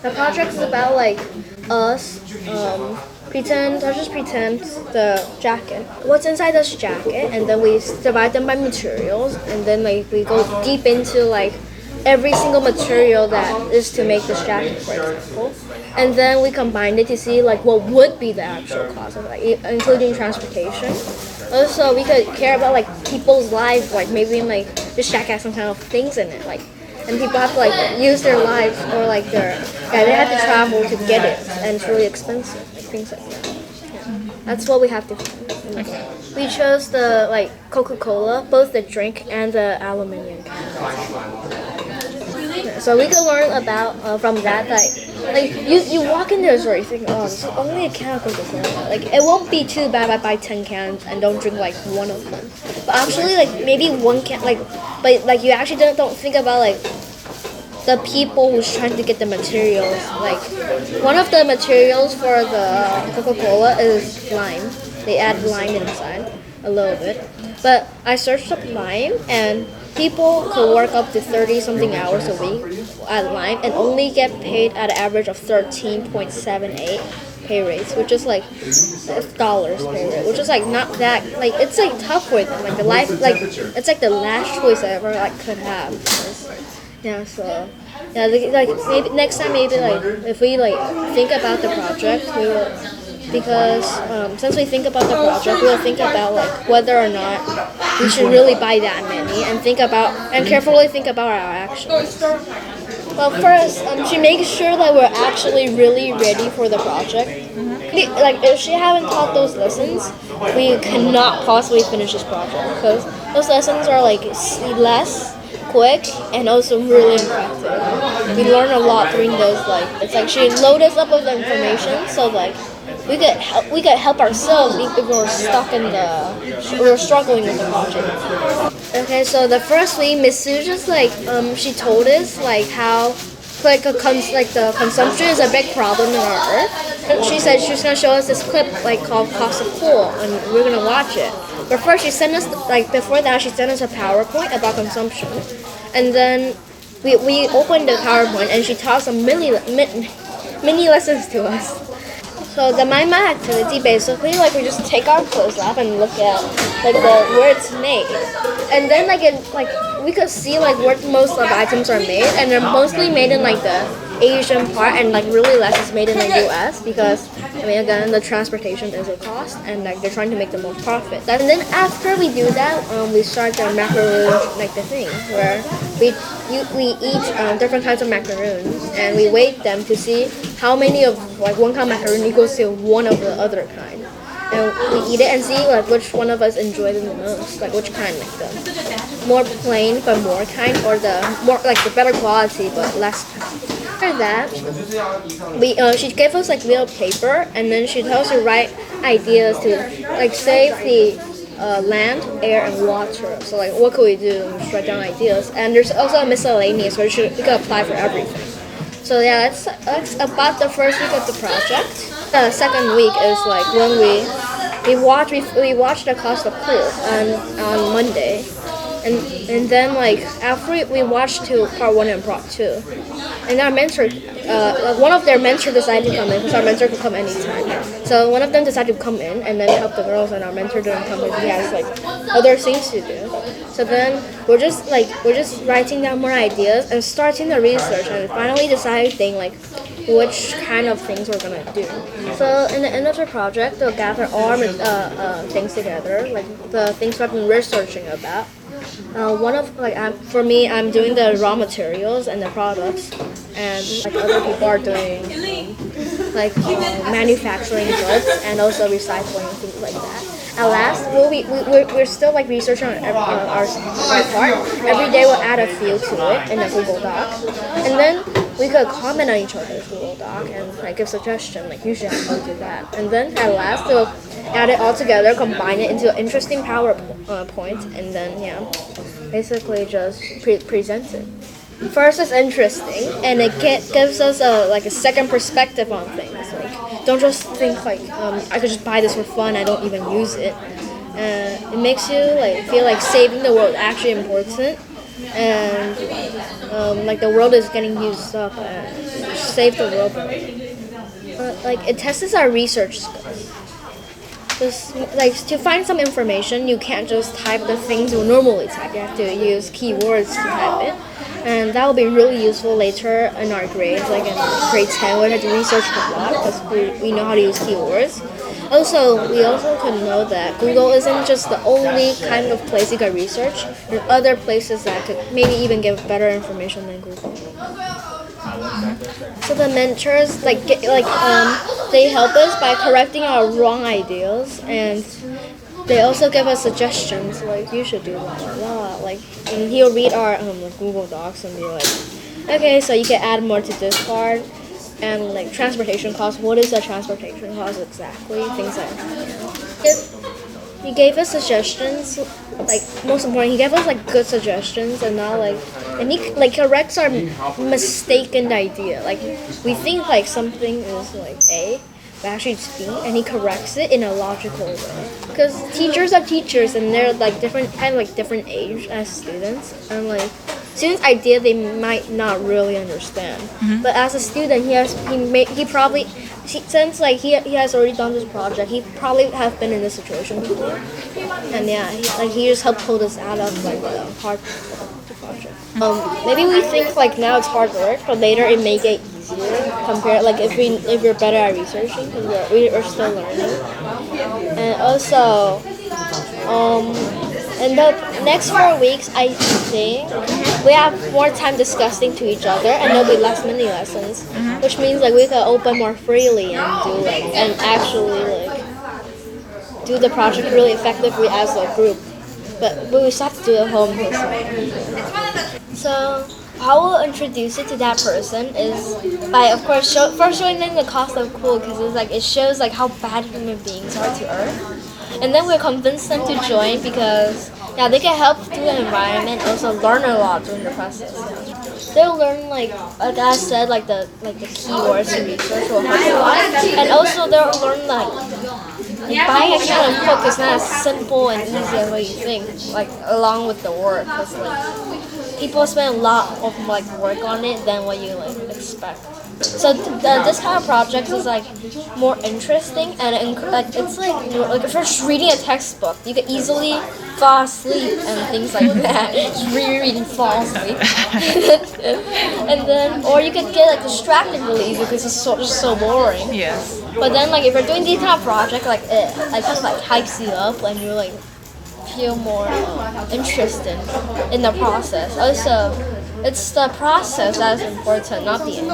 The project is about like us just pretend the jacket. What's inside this jacket, and then we divide them by materials, and then like we go deep into like every single material that is to make this jacket, for example, and then we combine it to see like what would be the actual cost of like including transportation. Also, we could care about like people's lives, like maybe like this jacket has some kind of things in it, like. And people have to like use their lives or like they have to travel to get it, and it's really expensive, like things like that. Yeah. That's what we have to do. Okay. We chose the like Coca-Cola, both the drink and the aluminium can. So we can learn about from that like you walk into a store, you think, oh, it's only a can of Coca-Cola. Like it won't be too bad if I buy 10 cans and don't drink like one of them. But actually, like maybe one can but like you actually don't think about like the people who's trying to get the materials. Like one of the materials for the Coca-Cola is lime. They add lime inside a little bit. But I searched up lime, and people could work up to 30-something hours a week at lime and only get paid at an average of 13.78 pay rates, which is like dollars pay rate, which is like not that, like it's like tough for them. Like the life, like it's like the last choice I ever like could have. Yeah, so yeah, like maybe next time, maybe like if we like think about the project, we will, because since we think about the project, we'll think about like whether or not we should really buy that many, and carefully think about our actions. Well, first, she makes sure that we're actually really ready for the project. Like if she haven't taught those lessons, we cannot possibly finish this project, because those lessons are like less quick and also really effective. We learn a lot during those, like it's like she loaded us up with the information, so like we could help ourselves if we're stuck in we're struggling with the project. Okay, so the first week, Miss Sue just like she told us like how like the consumption is a big problem in our Earth. And she said she was gonna show us this clip like called "Cost of Coal," and we're gonna watch it. But first, she sent us before that she sent us a PowerPoint about consumption, and then we opened the PowerPoint and she taught some mini lessons to us. So the mind map activity, basically, like we just take our clothes off and look at like where it's made, and then we could see like where most of the items are made, and they're mostly made in like the Asian part, and like really less is made in the U.S. because I mean again the transportation is a cost, and like they're trying to make the most profit. And then after we do that, we start the macaroon like the thing where we eat different kinds of macaroons, and we weigh them to see how many of like one kind of macaroon equals to one of the other kind. And we eat it and see like which one of us enjoyed it the most, like which kind, like the more plain but more kind, or the more like the better quality but less kind. After that, she gave us like real paper, and then she tells us to write ideas to like save the land, air, and water. So like what could we do? We just write down ideas, and there's also a miscellaneous where you can apply for everything. So yeah, that's about the first week of the project. The second week is like when we watched the Cost of Coal on Monday, and then like after we watched part 1 and part 2, and our mentor, one of their mentors decided to come in because our mentor could come anytime. So one of them decided to come in and then help the girls, and our mentor didn't come because he has like other things to do. So then we're just writing down more ideas and starting the research, and finally deciding like which kind of things we're gonna do. So in the end of the project, they'll gather all things together, like the things we've been researching about. For me, I'm doing the raw materials and the products, and like other people are doing manufacturing goods and also recycling, things like that. At last, we're still like researching on our part. Every day we'll add a field to it in a Google Doc, and then we could comment on each other's Google Doc and like give suggestions, like you should have to do that. And then at last we'll add it all together, combine it into an interesting PowerPoint, and then basically just present it. First, it's interesting, and it gives us a second perspective on things. Like, don't just think like I could just buy this for fun. I don't even use it. It makes you like feel like saving the world is actually important, and like the world is getting used up, and save the world. Like it tests our research skills. Just like to find some information, you can't just type the things you normally type. You have to use keywords to type it, and that will be really useful later in our grades. Like in grade 10, we have to research a lot because we know how to use keywords. Also, we also can know that Google isn't just the only kind of place you can research. There are other places that could maybe even give better information than Google. So the mentors they help us by correcting our wrong ideas, and they also give us suggestions like you should do blah. Like, and he'll read our Google Docs and be like, okay, so you can add more to this part. And like transportation costs, what is the transportation cost exactly? Things like that. He gave us suggestions, like most important, he gave us like good suggestions, and not like, and he like corrects our mistaken idea. Like we think like something is like A, but actually it's B, and he corrects it in a logical way. Because teachers are teachers, and they're like different age as students, and like. Students' idea they might not really understand, but as a student, since like he has already done this project, he probably have been in this situation before, and he just helped pull this out of like the hard project. Maybe we think like now it's hard work, but later it may get easier compared like if we're better at researching because we're still learning, and also. In the next 4 weeks, I think we have more time discussing to each other, and there'll be less mini lessons, which means like we can open more freely and do and actually like do the project really effectively as a group. But we still have to do it at home. So how we'll introduce it to that person is by, of course, first showing them the cost of cool, because it's like it shows like how bad human beings are to Earth. And then we'll convince them to join because they can help through the environment, also learn a lot during the process. They'll learn like I said, like the keywords to research will help a lot. And also they'll learn like buying a can of Coke is not as simple and easy as what you think, like along with the work. Because like people spend a lot of like work on it than what you like expect. So this kind of project is like more interesting, and it's like if you're just reading a textbook, you can easily fall asleep and things like that. Just rereading, fall asleep, and then or you could get like distracted really easy because it's just so boring. Yes. But then like if you're doing this kind of project, like it kind of like hypes you up and you like feel more interested in the process. Also, it's the process that is important, not the end.